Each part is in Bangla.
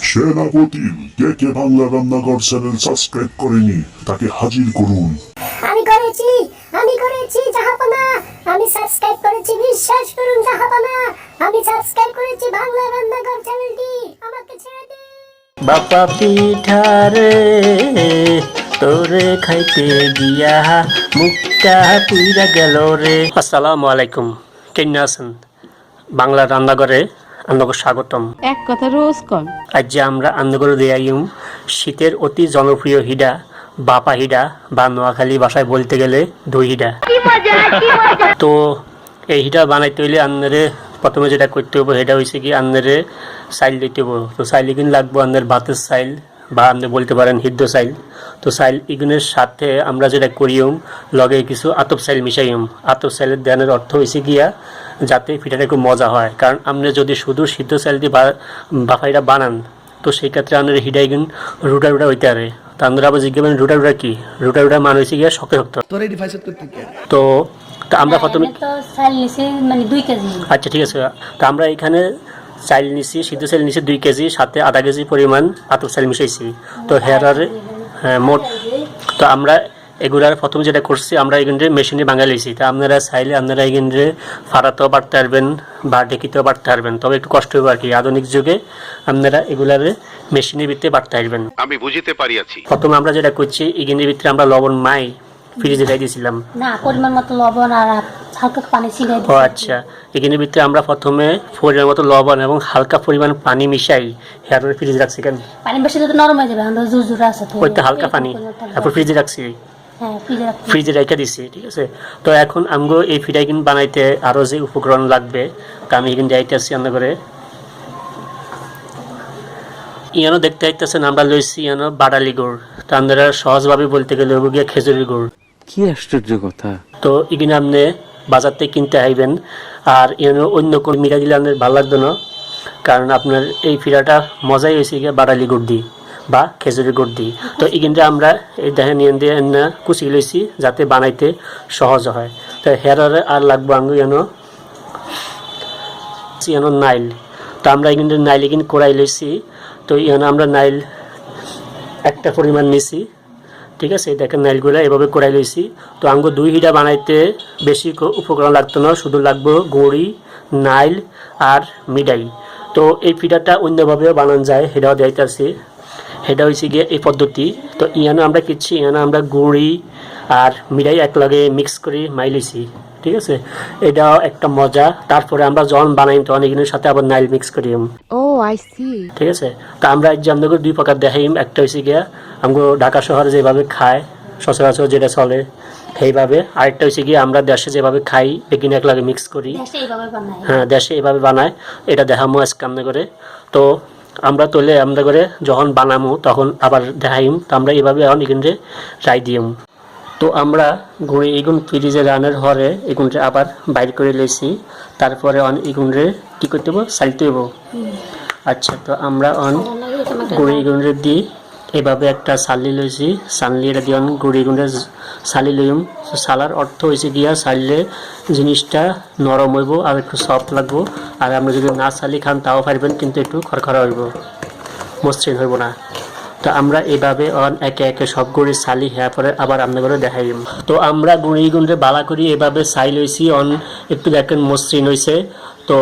সেনাপতি কে বাংলা রান্নাঘর চ্যানেল সাবস্ক্রাইব করেনি তাকে হাজির করুন। আমি করেছি জাহাপনা। আমি সাবস্ক্রাইব করেছি, বিশ্বাস করুন জাহাপনা। আমি সাবস্ক্রাইব করেছি বাংলা রান্নাঘর চ্যানেলটি। আমাকে ছেড়ে দিন। বাপা পিঠা রে তোরে খাইতে গিয়া মুখটা পুইরা গেল রে। আসসালামু আলাইকুম, কেমন আছেন? বাংলা রান্নাঘরে আপনাকে স্বাগতম। এক কথা রোজ কম। আজ আমরা রান্নাঘরে দেয়াইম শীতের অতি জনপ্রিয় হিডা বাপা হিডা, বা নোয়াখালী ভাষায় বলতে গেলে দই হিডা। তো এই হিডা বানাইতে হইলে আপনারে প্রথমে যেটা করতে হবে সেটা হয়েছে কি আপনারে চাইল দিতে হবে। তো চাইল এগুলো লাগবো আপনার ভাতের চাইল, বা আপনি বলতে পারেন সিদ্ধ চাইল। তো চাইল এগুলোর সাথে আমরা যেটা করিম লগে কিছু আতপ চাইল মিশাইম। আতপ চাইলের দেওয়ার অর্থ হয়েছে গিয়া যাতে পিঠাটা একটু মজা হয়। কারণ আপনি যদি শুধু সিদ্ধ চাইল দিয়ে বাফাইটা বানান তো সেই ক্ষেত্রে আপনার হিডা এগুন রুটা রুটা হইতে পারে। তো আপনারা আবার জিজ্ঞাসা রুটা রুটা কি? রুটা রুটা মান হয়েছে গিয়া শক্ত শক্ত। তো আমরা প্রথমে মানে 2 কেজি। আচ্ছা ঠিক আছে। তো আমরা এখানে চাইল নিছি, সিদ্ধ চাইল নিছি 2 কেজি, সাথে আধা কেজি পরিমাণ আতপ চাইল মিশাইছি। তো হেরারে মোট তো আমরা এগুলার প্রথম যেটা করছি আমরা এখানে মেশিনে বাঙালি লইছি। তা আপনারা চাইলে আপনারা এখানে ফাড়াতেও পারতে পারবেন বা ঢেকিতেও পারতে পারবেন, তবে একটু কষ্ট হবে আর কি। আধুনিক যুগে আপনারা এগুলার মেশিনের ভিতরে বাড়তে পারবেন। আমি বুঝিতে পারিয়াছি। প্রথমে আমরা যেটা করছি এখানের ভিতরে আমরা লবণ মাই ফ্রিজে রেখে দিয়েছিলাম। না, পরিমাণ মতো লবণ আর হালকা পানি ছিটিয়ে ও আচ্ছা, এখানের ভিতরে আমরা প্রথমে পরিমাণ মতো লবণ এবং হালকা পরিমাণ পানি মিশাই হেয়ার ফ্রিজে রাখছি। কেন পানি বেশি দিলে নরম হয়ে যাবে, আমরা জুজুরা আছে তো ওইটা হালকা পানি তারপর ফ্রিজে রাখছি। হ্যাঁ, ফ্রিজে রেখে দিছি, ঠিক আছে। তো এখন আমগো এই ফিডাই কিন্তু বানাইতে আরও যে উপকরণ লাগবে তা আমি এখানে যাইতে আসছি রান্না করে। ইয়ানো দেখতে আইতেছেন আমরা লইছি ইয়ানো বাড়ালি গুড়। তো আপনারা সহজভাবে বলতে গেলে ওগুলো গিয়ে খেজুরের গুড়। কি আশ্চর্য কথা! তো এখানে আপনি বাজার থেকে কিনতে আইবেন। আর ইয়ানো অন্য কোন মিঠা দিলে আপনার ভালো লাগতো না, কারণ আপনার এই ফিরাটা মজাই হয়েছে গিয়ে বাড়ালি গুড় দিই বা খেজুরের গুড় দিই। তো এখানটা আমরা এই দেখেন নিয়ে দিয়ে কুচি লইছি যাতে বানাইতে সহজ হয়। তো হেরারে আর লাগবো আঙ্গু ইয়ানো নাইল। তো আমরা এখানে নাইল এখানে কড়াই লইছি। তো ইয়ানো আমরা নাইল একটা পরিমাণ নিছি, ঠিক আছে। দেখেন নাইলগুলো এভাবে কড়াই লইছি। তো আঙ্গু 2 হিডা বানাইতে বেশি উপকরণ লাগতো না, শুধু লাগবো গুড়ি, নাইল আর মিডাই। তো এই পিঠাটা অন্যভাবেও বানানো যায়, সেটাও দেখাইতেছি। সেটা হয়েছে গিয়ে এই পদ্ধতি। তো ইয়ানো আমরা কিচ্ছি ইয়ানো আমরা গুড়ি আর মিডাই একলগে মিক্স করে মাইলিছি, ঠিক আছে। এটাও একটা মজা। তারপরে আমরা যখন বানাই তখন এগুলোর সাথে আবার নাইল মিক্স করি। ও আই সি। ঠিক আছে। তো আমরা যে আপনাকে 2 প্রকার দেখাইম। একটা হয়েছে গিয়া আমগো ঢাকা শহরে যেভাবে খায় সচরাচর যেটা চলে সেইভাবে। আরেকটা হয়েছে গিয়ে আমরা দেশে যেভাবে খাই এখানে একলাগে মিক্স করি। হ্যাঁ, দেশে এভাবে বানায়, এটা দেখামো আজকে আমরা করে। তো আমরা তোলে আমরা করে যখন বানামো তখন আবার দেখাইম। তো আমরা এভাবে এখন এখানে ট্রাই দিম। তো আমরা গুঁড়ি এগুন ফ্রিজে রান্নার হরে এগুনটা আবার বাইর করে লইছি। তারপরে এগুনরে কী করতে হবো? সালতে হবো। আচ্ছা, তো আমরা গুঁড়ি এগুনরে দিই এভাবে একটা সালি লইছি। সালি এটা দিয়ে গুঁড়ি এগুনরে সালি লইম। তো সালার অর্থ হয়েছে গিয়া সাললে জিনিসটা নরম হইব আর একটু সফট লাগবো। আর আমরা যদি না সালি খান তাও পারবেন, কিন্তু একটু খড়খড়া হইব, মসৃণ হইব না। তো আমরা এভাবে একে একে সব গুঁড়ি সালি হ্যাঁ পরে আবার আপনার করে দেখাইম। তো আমরা গুঁড়ি গুঁড়ে বালা করি এভাবে সাইল হয়েছি একটু দেখেন মসৃণ হয়েছে। তো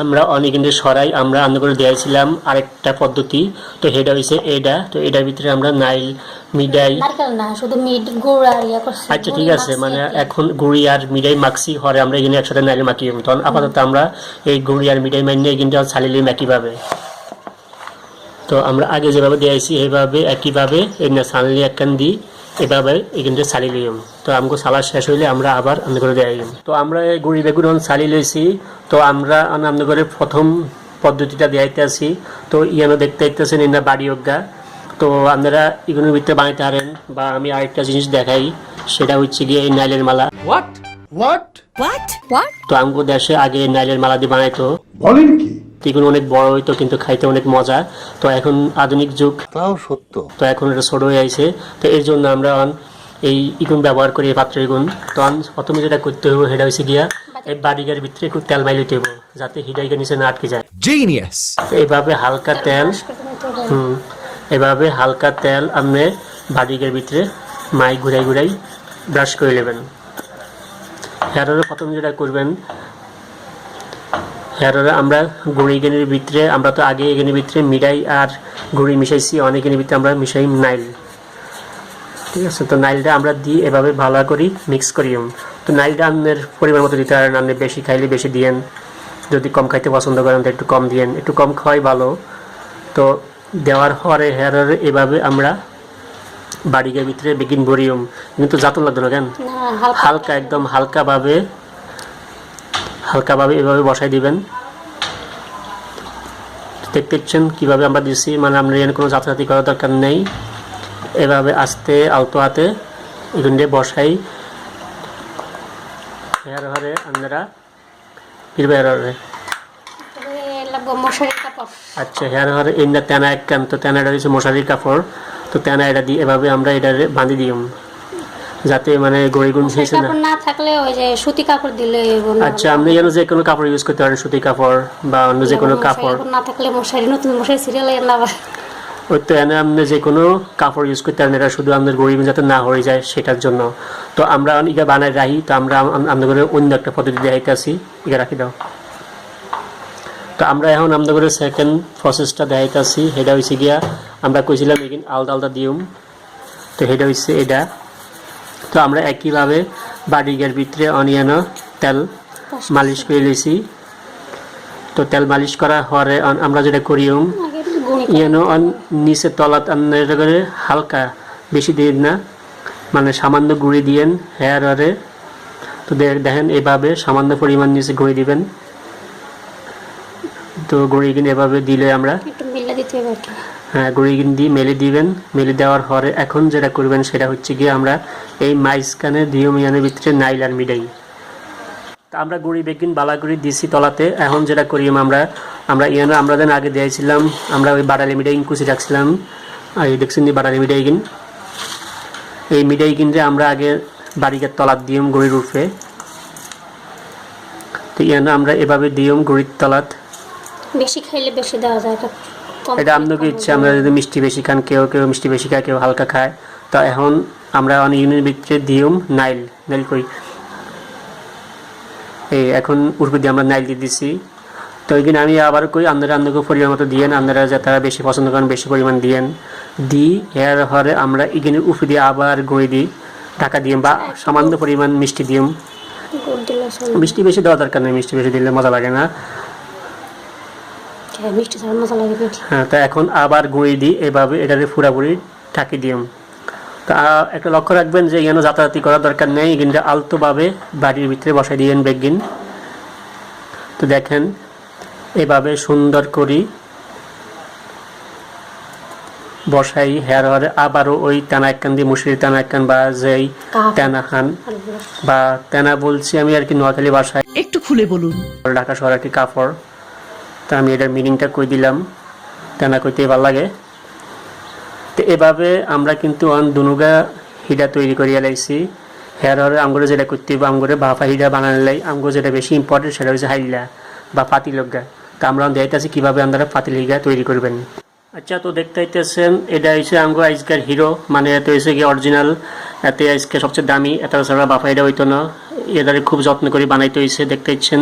আমরা অনেকদিন সরাই আমরা রান্না করে দিয়েছিলাম আরেকটা পদ্ধতি। তো সেটা হয়েছে এটা। তো এটার ভিতরে আমরা নাইল মিডাই আচ্ছা ঠিক আছে, মানে এখন গুড়ি আর মিডাই মাখছি হরে আমরা এখানে একসাথে নাইল মাখি। তখন আপাতত আমরা এই গুড়ি আর মিডাই মাইনে এখানটা ছালিলে একইভাবে। তো আমরা আগে যেভাবে দিয়েছি সেইভাবে একইভাবে এখানে ছালি একখান দিই এভাবে এখানটা ছালি লইম। তো আমাকে সালাদ শেষ হইলে আমরা আবার রান্না করে দেয়। তো আমরা এই গুড়ি বেগুন ছালি লইছি। তো আমরা রান্না করে প্রথম পদ্ধতিটা দেখাইতে আসি। তো ইয়ানো দেখতে দেখতেছেন এনা বাড়ি অজ্ঞা। তো আপনারা এগুলোর ভিতরে বানাইতে পারেন, বা আমি আরেকটা জিনিস দেখাই, সেটা হচ্ছে গিয়ে এই নাইলের মালা। তো আমগো দেশে আগে নাইলের মালা দিয়ে বানাইতো, বলেন কি? এগুলো অনেক বড় হইতো কিন্তু খাইতে অনেক মজা। তো এখন আধুনিক যুগ, তাও সত্য, তো এখন এটা ছোট হয়ে আইছে। তো এর জন্য আমরা এই ইগুন ব্যবহার করি, এই পাত্রের গুণ। তো প্রথমে যেটা করতে হবে সেটা হচ্ছে গিয়া এই বাড়িঘরের ভিতরে একটু তেল মাইলিতে হবে যাতে হিডাইকে নিচে না আটকে যায়। জিনিয়াস। এইভাবে হালকা তেল এভাবে হালকা তেল আপনি বাটিকের ভিতরে মাই ঘুরাই ঘুরাই ব্রাশ করে নেবেন। হেয়ারে প্রথম যেটা করবেন, হেয়ারে আমরা গুঁড়ি গেনের ভিতরে, আমরা তো আগে এগেনের ভিতরে মিডাই আর গুঁড়ি মিশাইছি, অনেকের ভিতরে আমরা মিশাই নাইল, ঠিক আছে। তো নাইলটা আমরা দিই এভাবে ভালো করে মিক্স করি। তো নাইলটা আপনার পরিমাণ মতো দিতে পারেন, আপনি বেশি খাইলে বেশি দিয়েন, যদি কম খাইতে পছন্দ করেন তো একটু কম দিয়েন, একটু কম খাওয়াই ভালো। তো দেওয়ার পরে হেয়ারে এভাবে আমরা বাড়ির ভিতরে বেগিন ভরিয়ম, কিন্তু যাতন লাগতো না কেন, হালকা একদম হালকাভাবে এভাবে বসাই দিবেন। দেখতে পাচ্ছেন কীভাবে আমরা দিচ্ছি, মানে আমরা এখানে কোনো যাতায়াতি করার দরকার নেই। এভাবে আস্তে আলতো হাতে এখানে বসাই হেয়ার হরে আপনারা আচ্ছা হেয়ার হরে এইটা তেনা এক কান, তো তেনাটা হচ্ছে মশারির কাপড়, তো তেনা এটা দিয়ে এভাবে আমরা এটা বাঁধি দিই যাতে মানে গড়িগুণ শেষে না থাকলে ওই যে সুতি কাপড় দিলে। আচ্ছা আপনি যেন যে কোনো কাপড় ইউজ করতে পারেন, সুতি কাপড় বা অন্য যে কোনো কাপড় না থাকলে মশারি, নতুন মশারি সিরিয়াল না ওই তো এনে আপনি যে কোনো কাপড় ইউজ করতে পারেন, এটা শুধু আপনার গড়িগুণ যাতে না হয়ে যায় সেটার জন্য। তো আমরা এটা বানাই রাখি, তো আমরা আপনাদের অন্য একটা পদ্ধতি দেখাইতেছি, এটা রাখি দাও। তো আমরা এখন আপনাদের সেকেন্ড প্রসেসটা দেখাইতেছি, সেটা হয়েছে গিয়া আমরা কইছিলাম এখানে আলাদা আলাদা দিউম, তো সেটা হচ্ছে এটা। তো আমরা একইভাবে বাড়ির ভিতরে অনিয়ন তেল মালিশ করে লইছি। তো তেল মালিশ করা হরে আমরা যেটা করিম ইয়ানো নিচে তলাত আন্না করে হালকা, বেশি দিন না, মানে সামান্য গুঁড়ি দিয়েন হেয়ারে। তো দেখেন এভাবে সামান্য পরিমাণ নিচে গুঁড়ি দিবেন। তো গুঁড়ি কিনে এভাবে দিলে আমরা হ্যাঁ গুঁড়ি কিনে দিয়ে মেলে দিবেন। মেলে দেওয়ার পরে এখন যেটা করবেন সেটা হচ্ছে গিয়ে আমরা এই মাইজখানে দিয়মিয়ানের ভিতরে নাইল আর মিডাই, তা আমরা গুঁড়ি বেগিন বালা গুঁড়ি দিছি তলাতে। এখন যেটা করি আমরা ইয়ানো আমরা যেন আগে দিয়েছিলাম, আমরা ওই বাটালি মিডাই কুচি রাখছিলাম, এই দেখছেন বাটালি মিডাই কিন, এই মিডাই কিনলে আমরা আগে বাড়িকে তলাত দিয়ম গুঁড়ির উঠে। তো ইয়ানো আমরা এভাবে দিয়ম গুঁড়ির তলাত, বেশি খাইলে বেশি দেওয়া যায়, এটা আপনাকে ইচ্ছে, আমরা যদি মিষ্টি বেশি খান, কেউ মিষ্টি বেশি খায়, কেউ হালকা খায়। তো এখন আমরা অনেক ইউনিটের ভিতরে দিয়ম নাইল করি, এই এখন উর্বি দিয়ে আমরা নাইল দিয়ে দিচ্ছি। তো এখানে আমি আবার কই আপনারা পরিমাণ মতো দিয়েন, আপনারা যাতে বেশি পছন্দ করেন বেশি পরিমাণ দিয়েন। এর হরে আমরা এখানে উর্বি দিয়ে আবার গুঁড়ি দিই, ঢাকা দিই বা সামান্য পরিমাণ মিষ্টি দিই। মিষ্টি বেশি দেওয়া দরকার নেই, মিষ্টি বেশি দিলে মজা লাগে না। হ্যাঁ, তো এখন আবার গুঁড়ি দিই এভাবে, এটাকে পুরাপুরি ঢাকি দিই। তা একটা লক্ষ্য রাখবেন যে এখানে যাতায়াতি করার দরকার নেই, কিন্তু আলতোভাবে বাড়ির ভিতরে বসাই দিয়েন বেগিন। তো দেখেন এভাবে সুন্দর করি বসাই হেয়ার হরে আবারও ওই টানা একখান দিয়ে মুসুরি টানা একখান বা যেই টানা খান বা টানা বলছি আমি আর কি নোয়াখালী বাসায় একটু খুলে বলুন, ঢাকা শহর একটি কাপড়। তা আমি এটার মিনিংটা কই দিলাম, টানা কইতে ভালো লাগে। তো এভাবে আমরা কিন্তু দুনুগা হিডা তৈরি করিয়া লাইছি। হেয়ার হরে আমগুলো যেটা করতে হবে, আমগুলো বাফা হিডা বানানো লাই, আমগুলো যেটা বেশি ইম্পর্টেন্ট সেটা হচ্ছে হাইলা বা পাতিলগা। তো আমরা দেখাইতেছি কীভাবে আপনারা পাতিলিগা তৈরি করবেন। আচ্ছা, তো দেখতে পাইতেছেন এটা হচ্ছে আমগো আজকের হিরো, মানে এত হয়েছে কি অরিজিনাল, এতে আজকে সবচেয়ে দামি, এত ছাড়া বাফা হিডা হইতো না। এদের খুব যত্ন করে বানাইতে হয়েছে। দেখতে পাচ্ছেন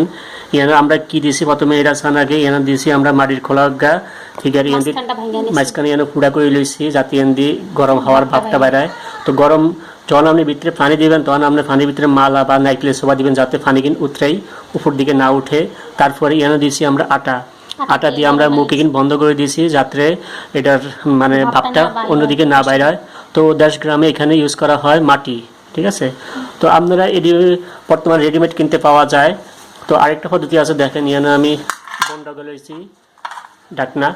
ইয়ানো আমরা কি দিছি প্রথমে, এটা ছান আগে ইয়ানো দিছি আমরা মাটির খোলা গা, ঠিক আছে, ইয়ান মাঝখানে ইয়ানো পুড়া করে লইছি যাতে ইয়ান দিয়ে গরম হওয়ার ভাবটা বেড়ায়। তো গরম যখন আপনি ভিতরে পানি দিবেন তখন আপনি পানির ভিতরে মালা বা নাইকেলের শোভা দিবেন যাতে পানি কিন উতরাই উপর দিকে না উঠে। তারপরে ইয়ানো দিছি আমরা আটা দিয়ে আমরা মুখে কিন বন্ধ করে দিয়েছি যাতে এটার মানে ভাবটা অন্যদিকে না বাইরায়। তো 10 গ্রামে এখানে ইউজ করা হয় মাটি, ঠিক আছে। তো আপনারা এটি বর্তমানে রেডিমেড কিনতে পাওয়া যায়। তো আরেকটা পদ্ধতি আছে, দেখেন ইয়ানো আমি বন্ডা লইছি ঢাকনা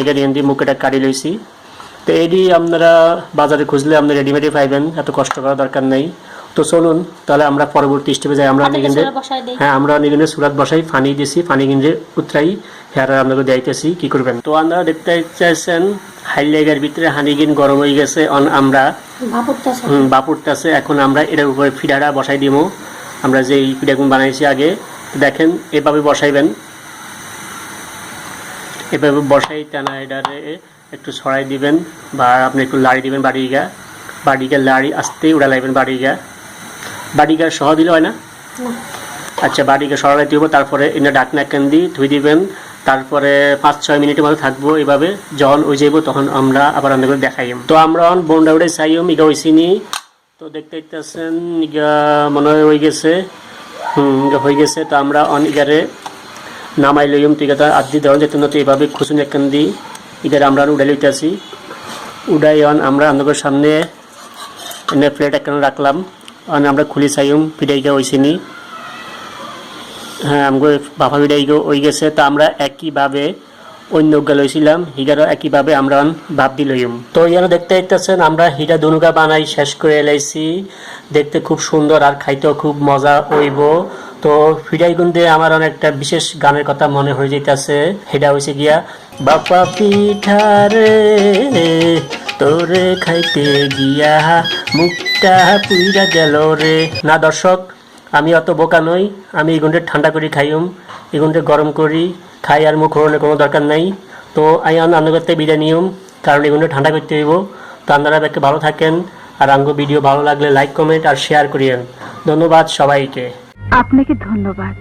এখানে ইয়ান দিয়ে মুখেটা কাটি লইছি। তো এটি আপনারা বাজারে খুঁজলে আপনি রেডিমেডই পাইবেন, এত কষ্ট করার দরকার নেই। তো চলুন তাহলে আমরা পরবর্তী স্টেপে যাই। আমরা আমরা নিগেন্দ্রে সুরাত বসাই, ফানি দিছি, ফানি গিন্ডে উতরাই হেয়ার আপনাকে দিতেছি কি করবেন। তো আপনারা দেখতে চাইছেন হাইলাইগার ভিতরে হানিগিন গরম হয়ে গেছে, আমরা বাপুরটাছে। এখন আমরা এটার উপরে ফিডাটা বসাই দিব, আমরা যে এই ফিডাগুন বানাইছি আগে। দেখেন এভাবে বসাইবেন, এভাবে বসাই টানা এটারে একটু ছড়াই দিবেন বা আপনি একটু লাড়ি দিবেন বাড়িগা লাড়ি আস্তে উড়া লাগবেন বাড়িগা সহ দিলে হয় না? আচ্ছা, বাড়িকে সরাই দিব, তারপরে এনে ডাকনা ক্যান্দি ধুই দিবেন, তারপরে 5-6 মিনিটের মতো থাকবো এইভাবে। যখন ওই যাইব তখন আমরা আবার রান্না করে দেখাইম। তো আমরা বোনটা উঠে চাইম ইগা হয়েছিনি, তো দেখতে দেখতেছেন ইগা মনে হয় হয়ে গেছে। ইগা হয়ে গেছে। তো আমরা ইগারে নামাই লইম। তো ইগাটা আদি দেওয়া যেত না, তো এইভাবে খুচুন ক্যান্দি ইগারে আমরা উড়াই লইতেছি। উড়াই আমরা রান্নাঘরের সামনে এনে প্লেট একখানে রাখলাম। আমরা খুলি চাইম পিঠা ইগা হয়েছিনি। হ্যাঁ, আমাকে বাফা পিঠা হয়ে গেছে। তো আমরা একইভাবে অন্য গা লইছিলাম, হিগারও একইভাবে আমরা ভাপ দি লইম। তো ইয়ানো দেখতে পাইতেছেন আমরা হিটা দুনুকা বানাই শেষ করে এলাইছি। দেখতে খুব সুন্দর আর খাইতেও খুব মজা হইব। তো ফিডাই গুন্দে আমার অনেকটা বিশেষ গানের কথা মনে হয়ে যাইতেছে। সেটা হয়েছে গিয়া বাপা পিঠা রে তোরে খাইতে গিয়া মুখটা পুইরা গেল রে। না দর্শক, আমি অত বোকা নই, আমি এই গুণটা ঠান্ডা করি খাইম, এই গুণটা গরম করি খাই, আর মুখ ঘোরানোর কোনো দরকার নাই। তো আমি রান্না করতে বিদায় নিয়ম, কারণ এই গুণটা ঠান্ডা করতে হইব। তো আপনারা ব্যাকে ভালো থাকেন, আর আঙ্গো ভিডিও ভালো লাগলে লাইক কমেন্ট আর শেয়ার করিয়েন। ধন্যবাদ সবাইকে। আপনাকে ধন্যবাদ।